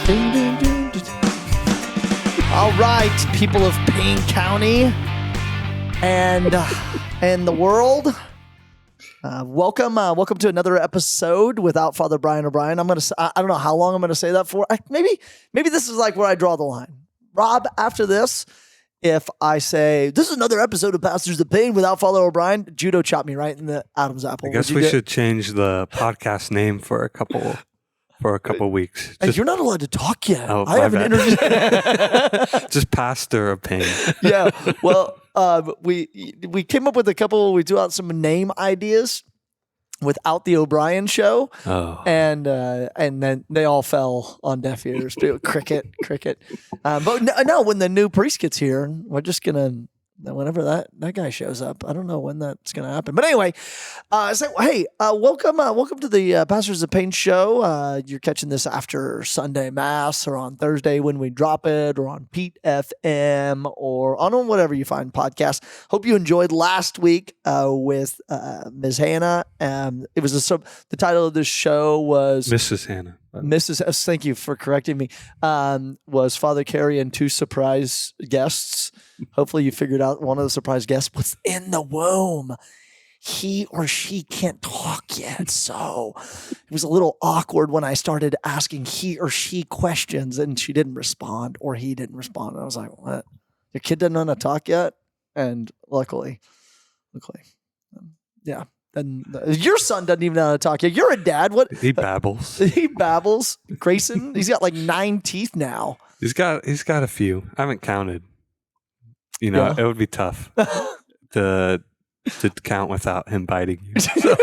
All right, people of Payne County and the world, welcome to another episode without Father Brian O'Brien. I don't know how long I'm gonna say that for. Maybe this is like where I draw the line. Rob, after this, if I say this is another episode of Pastors of Payne without Father O'Brien, judo chop me right in the Adam's apple. I guess we should change the podcast name for a couple weeks. You're not allowed to talk yet. Oh, I haven't introduced. Just Pastor of Payne. Yeah. Well, we came up with a couple. We threw out some name ideas without the O'Brien show, and then they all fell on deaf ears. Cricket. But no, when the new priest gets here, we're just gonna. Whenever that guy shows up, I don't know when that's going to happen. But anyway, welcome to the Pastors of Payne show. You're catching this after Sunday Mass or on Thursday when we drop it, or on Pete FM, or on whatever you find podcasts. Hope you enjoyed last week with Ms. Hannah. It was the title of this show was Mrs. Hannah. Mrs. Thank you for correcting me. Was Father Kerry and two surprise guests. Hopefully you figured out one of the surprise guests was in the womb. He or she can't talk yet. So it was a little awkward when I started asking he or she questions and she didn't respond or he didn't respond. And I was like, what? Your kid doesn't know how to talk yet? And luckily, yeah. Then your son doesn't even know how to talk yet. You're a dad. What? He babbles. He babbles. Grayson, he's got like 9 teeth now. He's got a few. I haven't counted. You know, It would be tough to count without him biting you. So.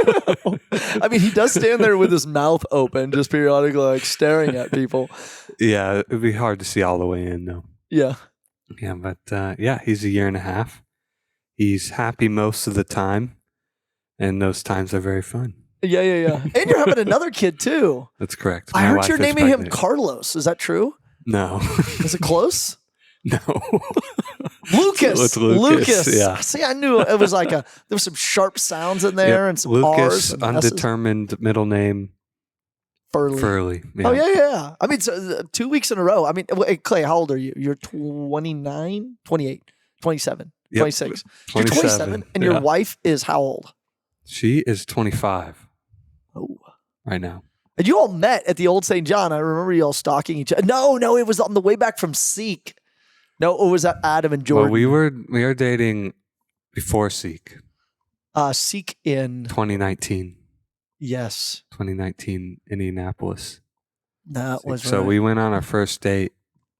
I mean, he does stand there with his mouth open, just periodically like staring at people. Yeah, it'd be hard to see all the way in, though. Yeah. Yeah, but he's a year and a half. He's happy most of the time, and those times are very fun. Yeah. And you're having another kid, too. That's correct. I heard you're naming him Carlos. Is that true? No. Is it close? No. Lucas. It's Lucas. Yeah. See, I knew it was like there was some sharp sounds in there and some Lucas, R's. And undetermined middle name. Furleigh. Yeah. Oh, yeah. I mean, 2 weeks in a row. I mean, Clay, how old are you? You're 29, 28, 27, 26. 27. You're 27, and your wife is how old? She is 25. Oh. Right now. And you all met at the Old St. John. I remember you all stalking each other. No, it was on the way back from Seek. No, or was that Adam and Jordan? Well, we were dating before Seek. Seek in 2019. Yes. 2019 Indianapolis. That was right. So we went on our first date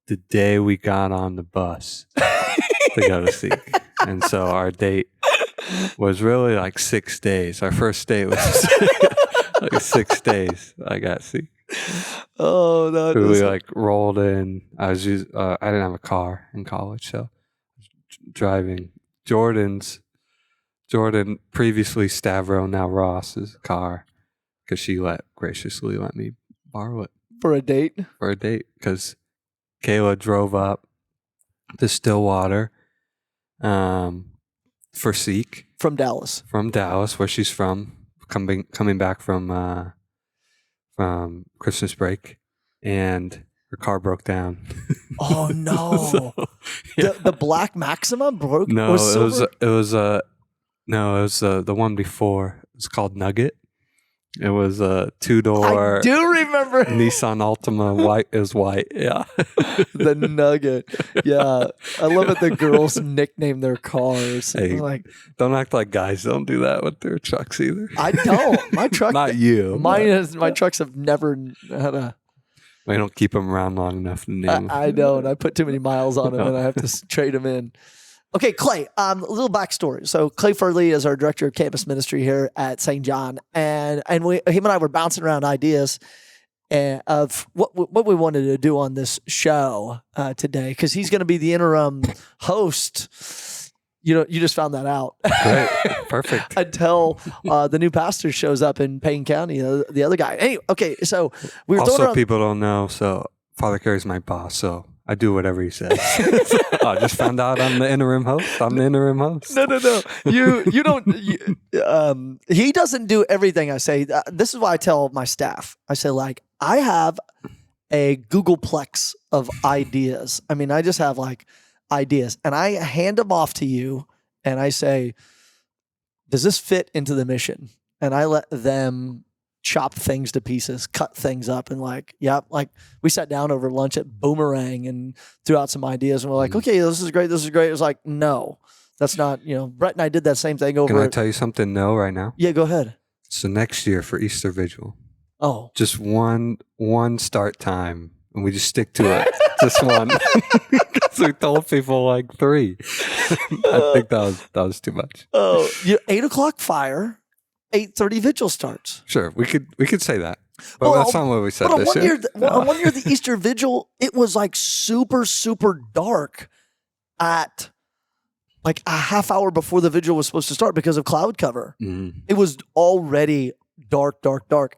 the day we got on the bus to go to Seek. And so our date was really like 6 days. Our first date was like 6 days. I got Seek. Oh, no! We like rolled in. I didn't have a car in college, so driving Jordan, previously Stavro, now Ross's car, because she graciously let me borrow it for a date. Because Kayla drove up to Stillwater, for Seek from Dallas, where she's from, coming back from Christmas break, and her car broke down. Oh no! So, yeah. The black Maxima broke. No, it was the one before. It's called Nugget. It was a 2-door. I do remember Nissan Altima. White is white. Yeah, the Nugget. Yeah, I love it. The girls nickname their cars. Hey, don't act like guys don't do that with their trucks either. I don't. My truck. Not you. My trucks have never had a. I don't keep them around long enough to name them. I don't. I put too many miles on them, and I have to trade them in. Okay, Clay, a little backstory. So Clay Furleigh is our director of campus ministry here at St. John, and him and I were bouncing around ideas of what we wanted to do on this show today, because he's going to be the interim host. You just found that out. Great. Perfect. Until the new pastor shows up in Payne County, the other guy. Anyway, okay, so we were also people don't know, so Father Kerry's my boss, so I do whatever he says. I just found out I'm the interim host. No. You don't. He doesn't do everything I say. This is why I tell my staff. I say, like, I have a Googleplex of ideas. I mean, I just have like ideas, and I hand them off to you, and I say, does this fit into the mission? And I let them chop things to pieces, cut things up, and like we sat down over lunch at Boomerang and threw out some ideas, and we're like, okay, this is great. It was like, no, that's not, Brett and I did that same thing over. Can I tell you something? No, right now? Yeah, go ahead. So next year for Easter Vigil. Oh, just one start time, and we just stick to it. Just one. Because we told people like 3. I think that was too much. Oh, 8:00 fire, 8:30 vigil starts. Sure, we could say that, but that's not what we said this year. On one year, the Easter vigil, it was like super, super dark at like a half hour before the vigil was supposed to start because of cloud cover. Mm-hmm. It was already dark.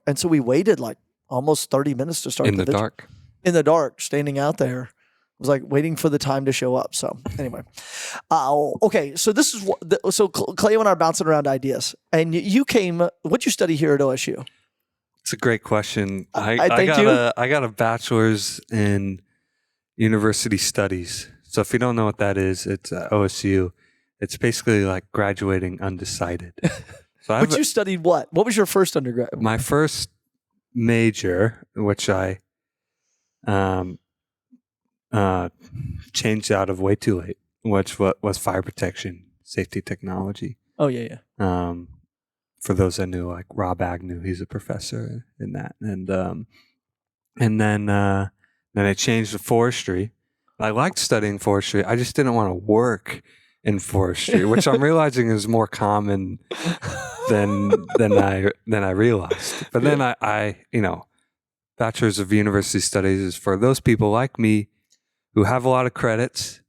And so we waited like almost 30 minutes to start in the vigil. dark. In the dark, standing out there. It was like waiting for the time to show up. So anyway, okay. So this is so Clay and I are bouncing around ideas, and you came. What'd you study here at OSU? It's a great question. I got a bachelor's in university studies. So if you don't know what that is, it's OSU. It's basically like graduating undecided. So But you studied what? What was your first undergrad? My first major, which I changed out of way too late, which was fire protection, safety technology. Oh yeah. For those that knew, like Rob Agnew, he's a professor in that, and then I changed to forestry. I liked studying forestry. I just didn't want to work in forestry, which I'm realizing is more common than I realized. But then I Bachelor's of University Studies is for those people like me who have a lot of credits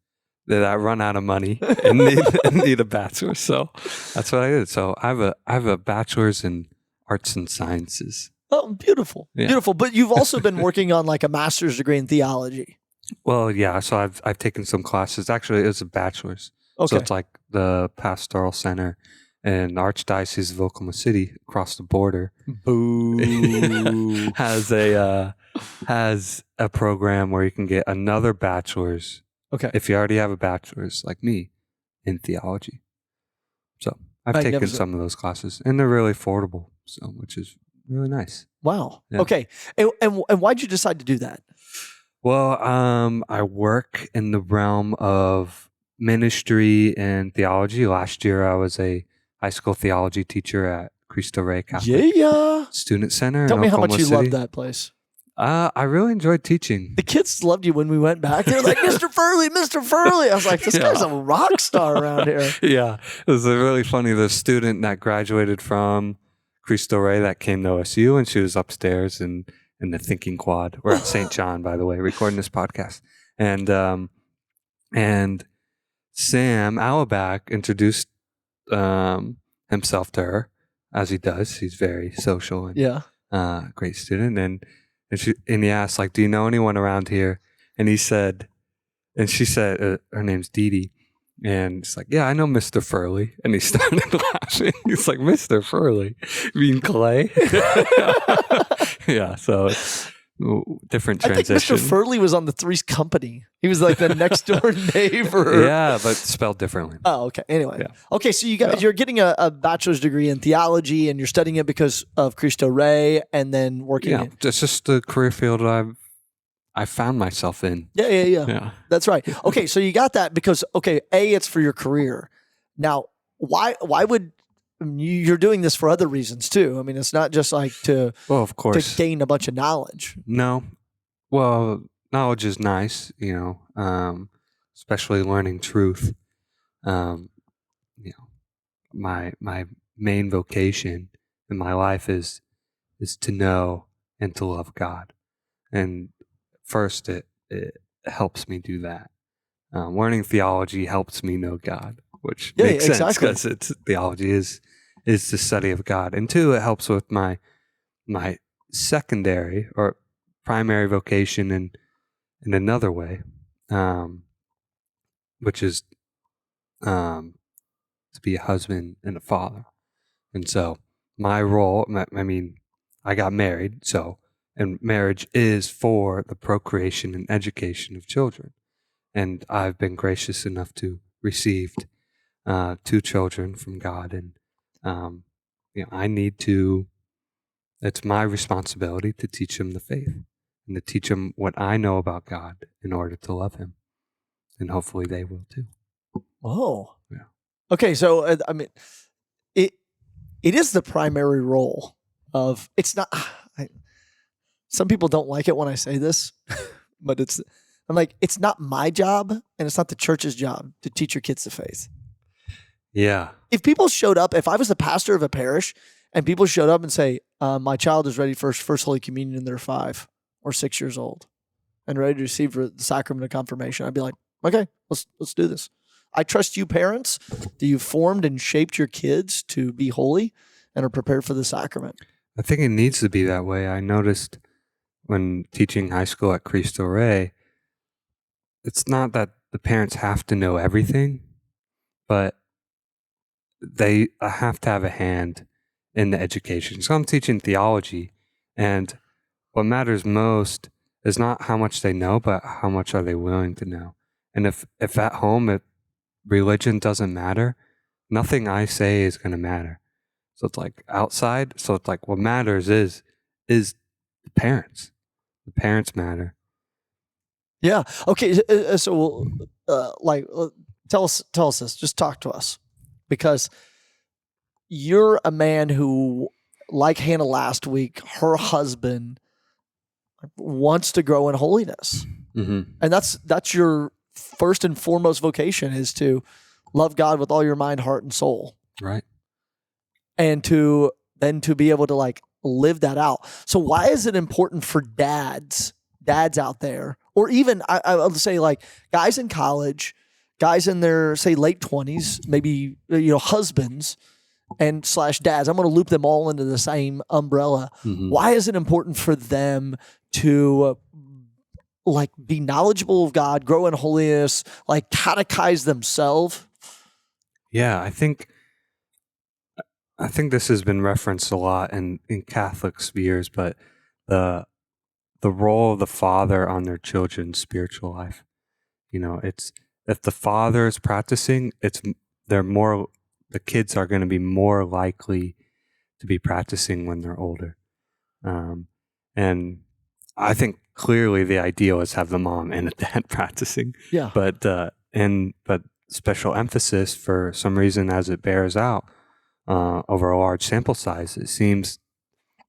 that I run out of money and need a bachelor's. So that's what I did. So I have a bachelor's in arts and sciences. Oh, beautiful. Yeah. Beautiful. But you've also been working on like a master's degree in theology. Well, yeah. So I've taken some classes. Actually, it was a bachelor's. Okay. So it's like the Pastoral Center in Archdiocese of Oklahoma City across the border. Boo. has a program where you can get another bachelor's. Okay. If you already have a bachelor's, like me, in theology. So I've taken some of those classes, and they're really affordable. So, which is really nice. Wow. Yeah. Okay. And why'd you decide to do that? Well, I work in the realm of ministry and theology. Last year, I was a high school theology teacher at Cristo Rey Catholic Student Center. Tell me how much you City. loved that place. I really enjoyed teaching. The kids loved you when we went back. They were like, Mr. Furleigh. I was like, this guy's a rock star around here. Yeah. It was really funny. The student that graduated from Cristo Rey that came to OSU, and she was upstairs in the Thinking Quad. We're at St. John, by the way, recording this podcast. And Sam Alabak introduced himself to her, as he does. He's very social and great student. And he asked, like, do you know anyone around here? And she said, her name's Dee Dee. And it's like, yeah, I know Mr. Furleigh. And he started laughing. He's like, Mr. Furleigh? You mean Clay? Yeah, so it's different transition. I think Mr. Furleigh was on the Three's Company. He was like the next door neighbor. Yeah, but spelled differently. Oh, okay. Anyway. Yeah. Okay, so you're getting a bachelor's degree in theology, and you're studying it because of Cristo Rey, and then working. Yeah, it's just the career field I found myself in. Yeah. That's right. Okay, so you got that because it's for your career. Now, why would you're doing this for other reasons too? I mean, it's not just like to gain a bunch of knowledge. No, well, knowledge is nice, especially learning truth. My main vocation in my life is to know and to love God, and first it helps me do that. Learning theology helps me know God, which makes sense because theology is the study of God, and two, it helps with my secondary or primary vocation in another way, which is to be a husband and a father. And so my role, I got married, so And marriage is for the procreation and education of children. And I've been gracious enough to receive 2 children from God. And, I need to, it's my responsibility to teach them the faith and to teach them what I know about God in order to love him. And hopefully they will too. Whoa. Yeah. Okay, so it is the primary role of. It's not. Some people don't like it when I say this, but I'm like, it's not my job and it's not the church's job to teach your kids the faith. Yeah. If people showed up, if I was the pastor of a parish and people showed up and say, my child is ready for First Holy Communion and they're 5 or 6 years old and ready to receive the sacrament of confirmation, I'd be like, okay, let's do this. I trust you parents that you've formed and shaped your kids to be holy and are prepared for the sacrament. I think it needs to be that way. I noticed when teaching high school at Cristo Rey, it's not that the parents have to know everything, but they have to have a hand in the education. So I'm teaching theology, and what matters most is not how much they know, but how much are they willing to know. And if at home, religion doesn't matter, nothing I say is going to matter. So it's like outside. So it's like what matters is the parents. The parents matter. Yeah. Okay. So, tell us this. Just talk to us, because you're a man who, like Hannah last week, her husband wants to grow in holiness, Mm-hmm. and that's your first and foremost vocation, is to love God with all your mind, heart, and soul, Right. and to be able to live that out. So why is it important for dads out there, or even I'll say guys in college, guys in their say late 20s, maybe husbands and / dads, I'm going to loop them all into the same umbrella. Mm-hmm. Why is it important for them to be knowledgeable of God, grow in holiness, catechize themselves? Yeah, I think this has been referenced a lot in Catholic spheres, but the role of the father on their children's spiritual life. It's if the father is practicing, the kids are going to be more likely to be practicing when they're older. And I think clearly the ideal is have the mom and the dad practicing. Yeah. But special emphasis for some reason, as it bears out over a large sample size, it seems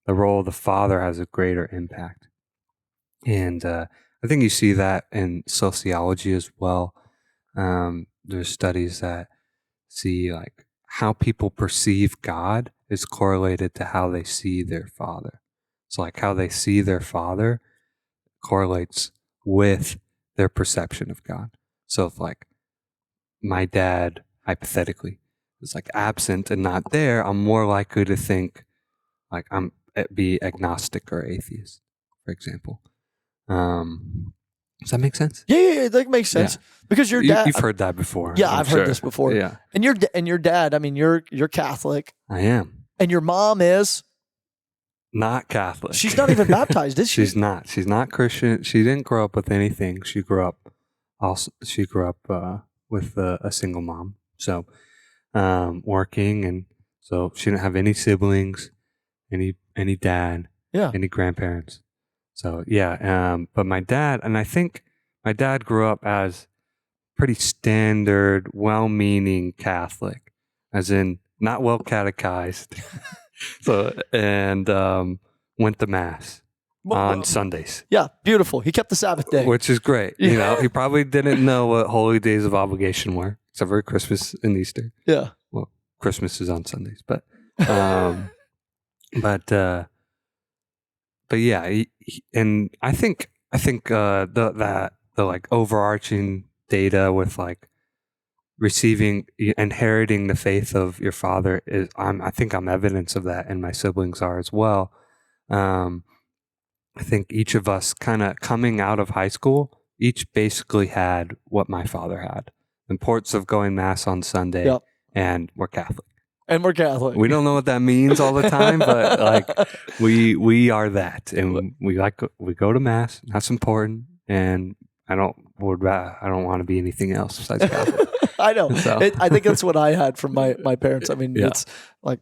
the role of the father has a greater impact. And I think you see that in sociology as well. There's studies that see how people perceive God is correlated to how they see their father. So how they see their father correlates with their perception of God. So if my dad, hypothetically, is absent and not there, I'm more likely to think be agnostic or atheist, for example. Does that make sense? Yeah, that makes sense. Yeah. Because your dad, you've heard that before. Yeah, I've heard this before. Yeah. And your dad, I mean, you're Catholic. I am. And your mom is not Catholic. She's not even baptized, is she? She's not. She's not Christian. She didn't grow up with anything. She grew up with a single mom. So working, and so she didn't have any siblings, any dad, any grandparents. So yeah, but my dad, and I think my dad grew up as pretty standard, well-meaning Catholic, as in not well catechized. So and went to mass on Sundays. Yeah, beautiful. He kept the Sabbath day, which is great. He probably didn't know what holy days of obligation were, except for Christmas and Easter. Yeah. Well, Christmas is on Sundays, but but yeah, and I think the overarching data with inheriting the faith of your father is I think I'm evidence of that, and my siblings are as well. I think each of us kind of coming out of high school, each basically had what my father had: the importance of going mass on Sunday, and we're Catholic. And we're Catholic. We don't know what that means all the time, but like we are that, and we go to mass. That's important, and I don't want to be anything else besides Catholic. I know. So. I think that's what I had from my parents. I mean, Yeah. it's like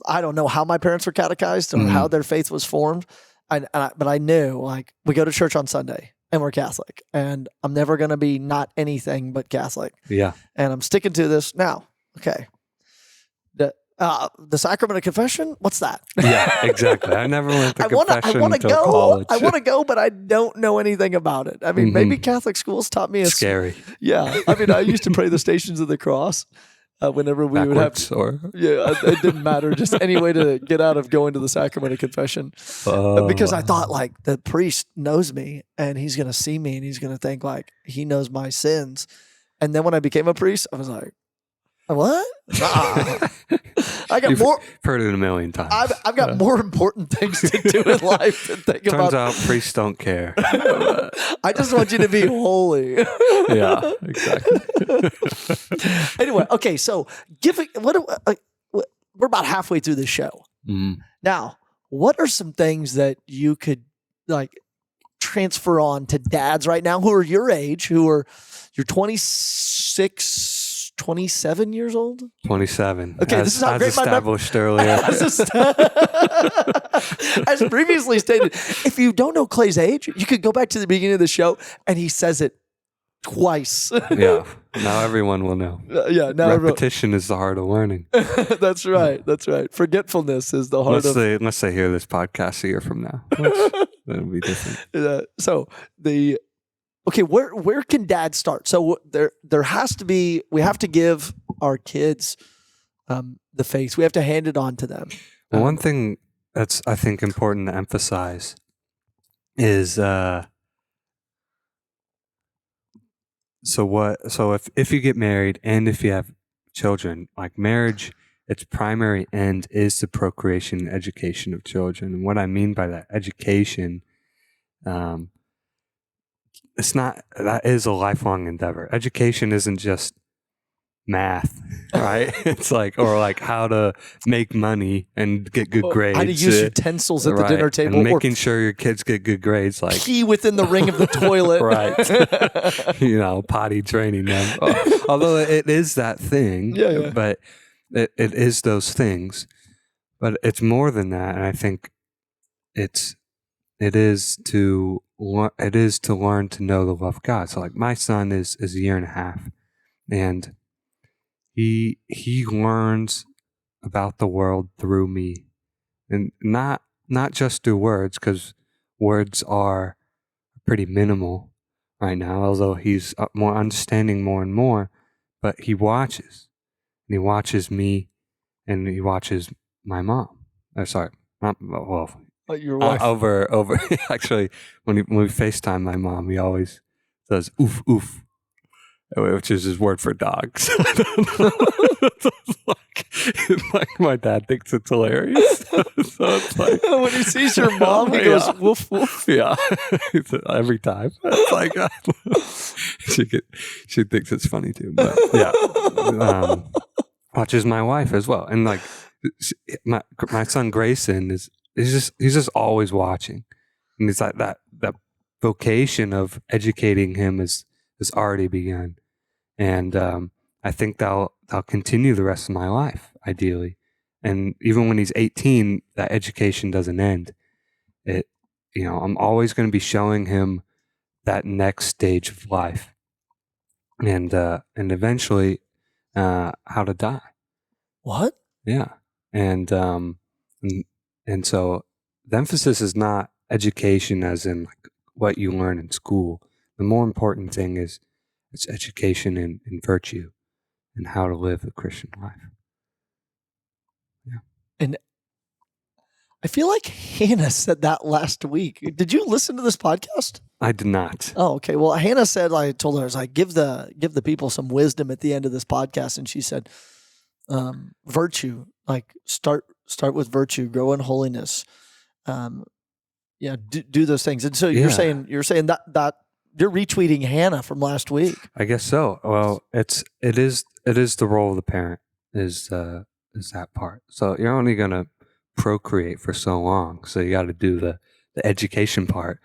I don't know how my parents were catechized or how their faith was formed. But I knew, like, we go to church on Sunday and we're Catholic, and I'm never going to be not anything but Catholic. Yeah. And I'm sticking to this now. Okay. The sacrament of confession, what's that? Yeah, exactly. I never went to confession I wanna until go. college. I want to go, but I don't know anything about it. I mean, maybe Catholic schools taught me Scary. Yeah. I mean, I used to pray the Stations of the Cross whenever we Backwards, would have. Yeah, it didn't matter. Just any way to get out of going to the sacrament of confession. Because I thought, like, the priest knows me and he's going to see me and he's going to think, like, he knows my sins. And then when I became a priest, I was like, what? I got more. Heard it a million times. I've got more important things to do in life than think about. Turns out priests don't care. I just want you to be holy. Yeah, exactly. Anyway, okay, so we're about halfway through the show. Now, what are some things that you could like transfer on to dads right now who are your age, you're 26, 27 years old? 27. Okay, this is how great established earlier. As previously stated, if you don't know Clay's age, you could go back to the beginning of the show and he says it twice. Yeah. Now everyone will know. Now repetition is the heart of learning. That's right. That's right. Forgetfulness is the heart unless they hear this podcast a year from now. That'll be different. Okay, where can dad start? So there has to be, we have to give our kids the faith. We have to hand it on to them. Well, one thing that's, I think, important to emphasize is so if you get married and if you have children, like marriage, its primary end is the procreation and education of children. And what I mean by that, education, that is a lifelong endeavor. Education isn't just math, right? It's like how to make money and get good grades. How to use utensils at the dinner table. And making sure your kids get good grades. Like pee within the ring of the toilet. Right. Potty training them. Although it is that thing. Yeah. But it is those things. But it's more than that. And I think it is to learn to know the love of God. So like my son is a year and a half, and he learns about the world through me, and not just through words, because words are pretty minimal right now, although he's more understanding more and more. But he watches me, and he watches my mom. Sorry, your wife. Over. Actually, when we FaceTime my mom, he always says "oof oof," which is his word for dogs. like my dad thinks it's hilarious. So it's like when he sees your mom, he goes "woof woof." Yeah, every time. It's like she thinks it's funny too. But yeah, watches my wife as well, and like my son Grayson he's just always watching, and it's like that vocation of educating him has already begun, and I think that'll continue the rest of my life, ideally. And even when he's 18, that education doesn't end. I'm always going to be showing him that next stage of life, and eventually how to die. What? Yeah, and so the emphasis is not education as in like what you learn in school. The more important thing is it's education in virtue and how to live the Christian life. Yeah. And I feel like Hannah said that last week. Did you listen to this podcast? I did not. Oh, okay. Well, Hannah said, I told her, I was like, give the people some wisdom at the end of this podcast. And she said, virtue, like start with virtue, grow in holiness. Do those things. And so you're saying that you're retweeting Hannah from last week. I guess so. Well, it's it is the role of the parent is that part. So you're only gonna procreate for so long. So you got to do the education part.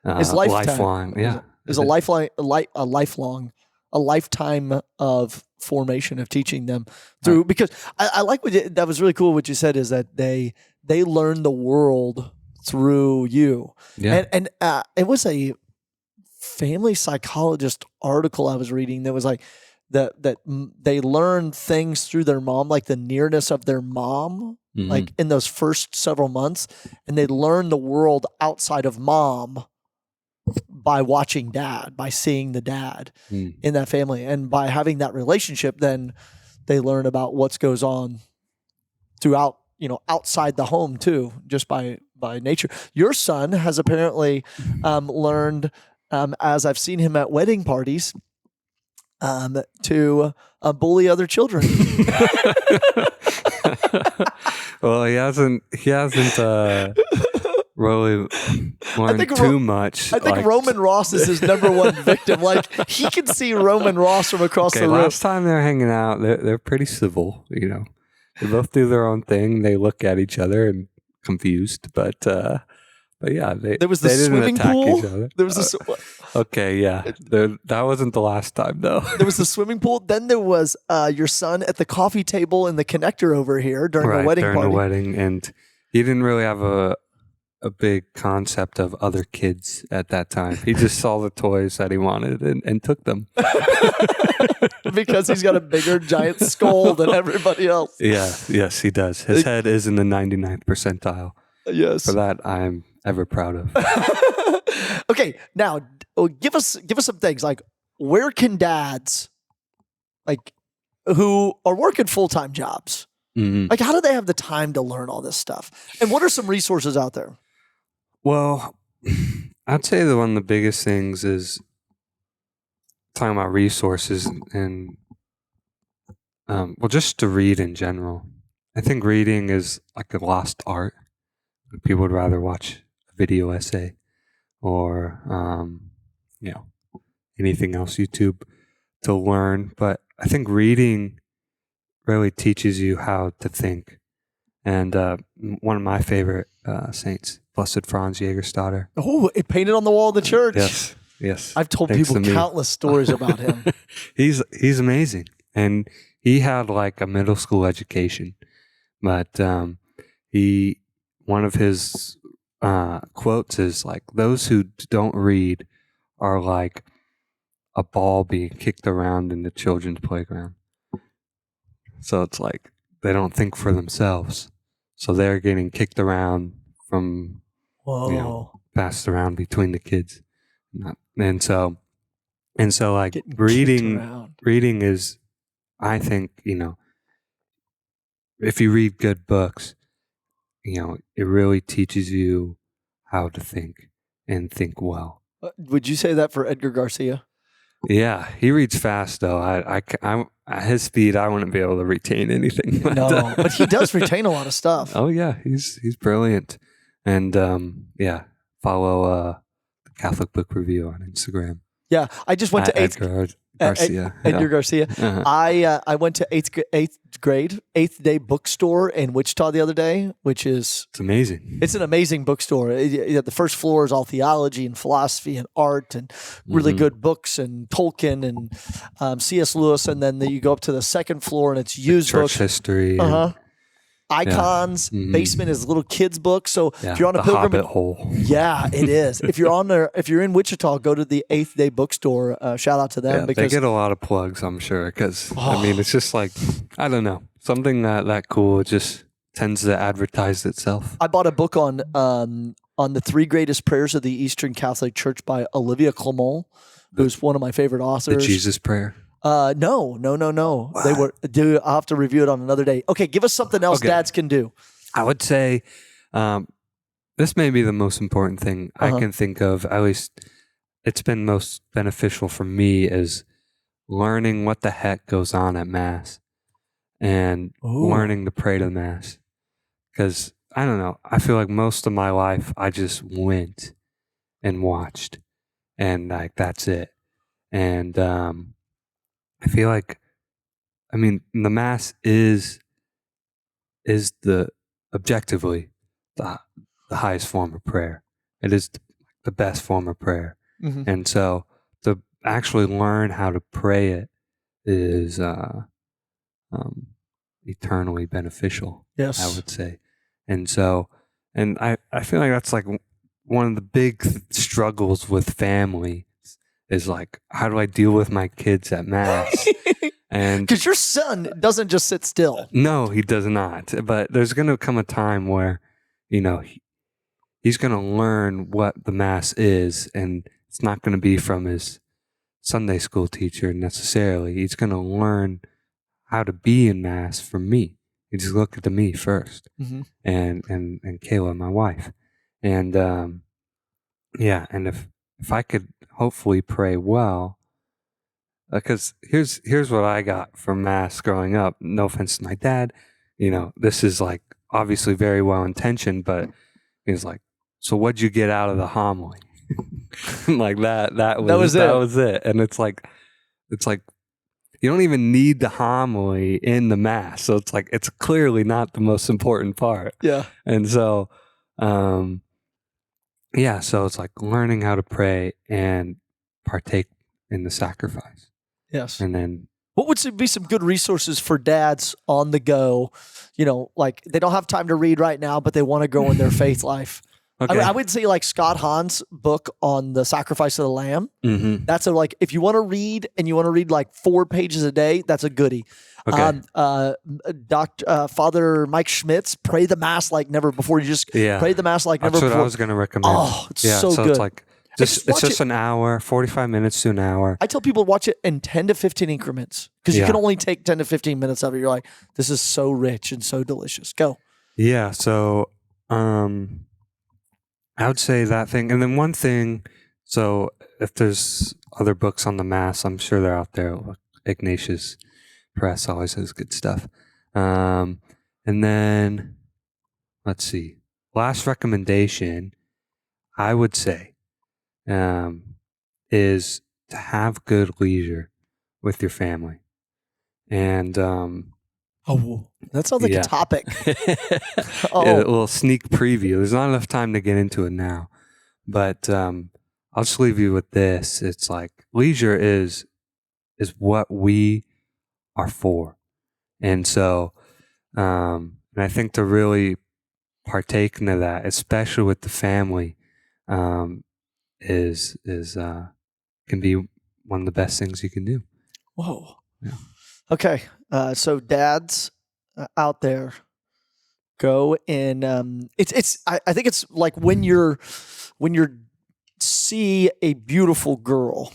It's lifetime. Lifelong, yeah. Is a lifelong, a lifetime of formation of teaching them through. Because I like that was really cool. What you said is that they learn the world through you. Yeah. And it was a family psychologist article I was reading that was like that they learn things through their mom, like the nearness of their mom, like in those first several months, and they learn the world outside of mom by watching dad, by seeing the dad in that family, and by having that relationship, then they learn about what goes on throughout, outside the home too, just by nature. Your son has apparently learned, as I've seen him at wedding parties, to bully other children. Well, he hasn't really learned too much. I think Roman Ross is his number one victim. Like, he can see Roman Ross from across the room. Last time they're hanging out, they're pretty civil. They both do their own thing. They look at each other and confused, but yeah, there was the they didn't swimming attack pool. Each other. There was okay, yeah, that wasn't the last time though. There was the swimming pool. Then there was your son at the coffee table in the connector over here during the wedding during party. the wedding, and he didn't really have a big concept of other kids at that time. He just saw the toys that he wanted and took them. Because he's got a bigger giant skull than everybody else. Yes, he does. His head is in the 99th percentile. Yes. For that, I'm ever proud of. Okay, now give us some things. Like, where can dads, like, who are working full-time jobs, like, how do they have the time to learn all this stuff? And what are some resources out there? Well, I'd say that one of the biggest things is talking about resources and just to read in general. I think reading is like a lost art. People would rather watch a video essay or anything else, YouTube, to learn. But I think reading really teaches you how to think. And one of my favorite saints, Blessed Franz Jägerstätter. Oh, it painted on the wall of the church. Yes. I've told people countless stories about him. He's amazing. And he had like a middle school education. But one of his quotes is like, those who don't read are like a ball being kicked around in the children's playground. So it's like they don't think for themselves. So they're getting kicked around from, passed around between the kids. And so like reading is, I think, if you read good books, it really teaches you how to think and think well. Would you say that for Edgar Garcia? Yeah, he reads fast though. I'm at his speed, I wouldn't be able to retain anything. No, but he does retain a lot of stuff. Oh yeah, he's brilliant. And follow the Catholic Book Review on Instagram. Yeah, I just went to Edgar Garcia. Edgar Garcia. Uh-huh. I went to eighth day bookstore in Wichita the other day, which is it's amazing. It's an amazing bookstore. The first floor is all theology and philosophy and art and really good books and Tolkien and C.S. Lewis, and then you go up to the second floor and it's used church books, history. Icons. Basement is little kids' books. So if you're on a pilgrimage, Hobbit hole. Yeah, it is. If you're in Wichita, go to the 8th Day Bookstore. Shout out to them because they get a lot of plugs, I'm sure. Because it's just like, I don't know, something that cool. It just tends to advertise itself. I bought a book on the 3 greatest prayers of the Eastern Catholic Church by Olivia Clement, who's one of my favorite authors. The Jesus Prayer. No. What? I'll have to review it on another day. Okay, give us something else dads can do. I would say this may be the most important thing I can think of. At least it's been most beneficial for me is learning what the heck goes on at Mass and learning to pray to Mass. Because, I don't know, I feel like most of my life I just went and watched and like that's it. And I feel like I mean, the Mass is the objectively the highest form of prayer. It is the best form of prayer. Mm-hmm. And so to actually learn how to pray it is eternally beneficial, Yes. I would say. And so, and I feel like that's like one of the big struggles with family is like, how do I deal with my kids at Mass? And because your son doesn't just sit still. no, he does not. But there's going to come a time where, he's going to learn what the Mass is, and it's not going to be from his Sunday school teacher necessarily. He's going to learn how to be in Mass from me. He just look at me first, mm-hmm. and Kayla, my wife, and and if I could hopefully pray well, because here's what I got from Mass growing up. No offense to my dad, this is like obviously very well intentioned, but he's like, so what'd you get out of the homily? Like that was it. And it's like you don't even need the homily in the Mass. So it's like, it's clearly not the most important part. Yeah. And so, so it's like learning how to pray and partake in the sacrifice. Yes. And then what would be some good resources for dads on the go? Like they don't have time to read right now, but they want to grow in their faith life. Okay. I would say like Scott Hahn's book on the sacrifice of the lamb. Mm-hmm. That's like, if you want to read and you want to read like 4 pages a day, that's a goodie. Okay. Father Mike Schmitz, Pray the Mass Like Never Before. You just pray the Mass like never before. That's what I was going to recommend. Oh, it's so good. It's like, it's just an hour, 45 minutes to an hour. I tell people to watch it in 10 to 15 increments because you can only take 10 to 15 minutes of it. You're like, this is so rich and so delicious. Go. Yeah. So, I would say that thing. And then one thing, so if there's other books on the Mass, I'm sure they're out there. Ignatius Press always has good stuff. And then, let's see. Last recommendation, I would say, is to have good leisure with your family. And that sounds like a topic. A little sneak preview. There's not enough time to get into it now, but I'll just leave you with this. It's like leisure is what we are for, and so and I think to really partake into that, especially with the family, is can be one of the best things you can do. Whoa. Yeah. Okay. So dads out there, go in. I think it's like when you're see a beautiful girl,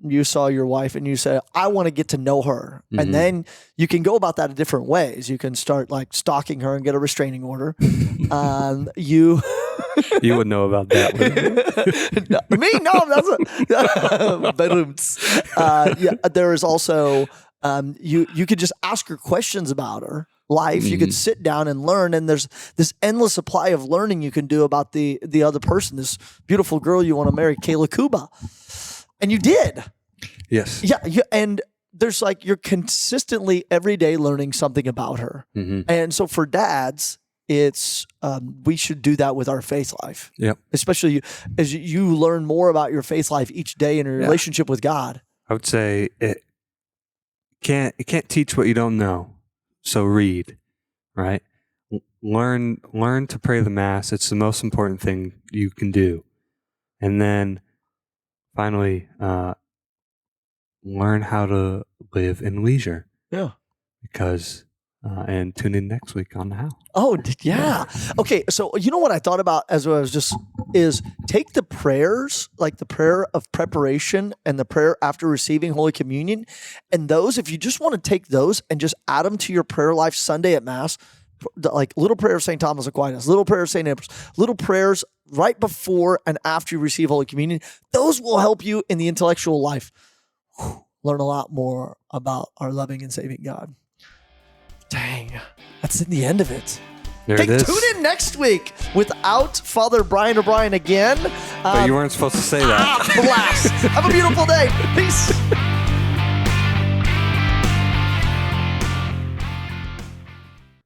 you saw your wife and you say, I want to get to know her. Mm-hmm. And then you can go about that in different ways. You can start like stalking her and get a restraining order. You would know about that one. No, me? No, that's there is also, you could just ask her questions about her life. You could sit down and learn, and there's this endless supply of learning you can do about the other person, this beautiful girl you want to marry, Kayla Kuba. And you did. Yes. Yeah. And there's like, you're consistently every day learning something about her. Mm-hmm. And so for dads, it's we should do that with our faith life. Yep. Especially as you learn more about your faith life each day in your relationship with God. I would say it can't teach what you don't know. So read, right? Learn to pray the Mass. It's the most important thing you can do. And then finally, learn how to live in leisure. Yeah. Because and tune in next week on The How. Oh, yeah. Okay, so you know what I thought about as I was is take the prayers, like the prayer of preparation and the prayer after receiving Holy Communion, and those, if you just want to take those and just add them to your prayer life Sunday at Mass, like little prayer of St. Thomas Aquinas, little prayer of St. Ambrose, little prayers right before and after you receive Holy Communion, those will help you in the intellectual life learn a lot more about our loving and saving God. Dang, that's the end of it. There it is. Tune in next week without Father Brian O'Brien again. But you weren't supposed to say that. Blast. Have a beautiful day. Peace.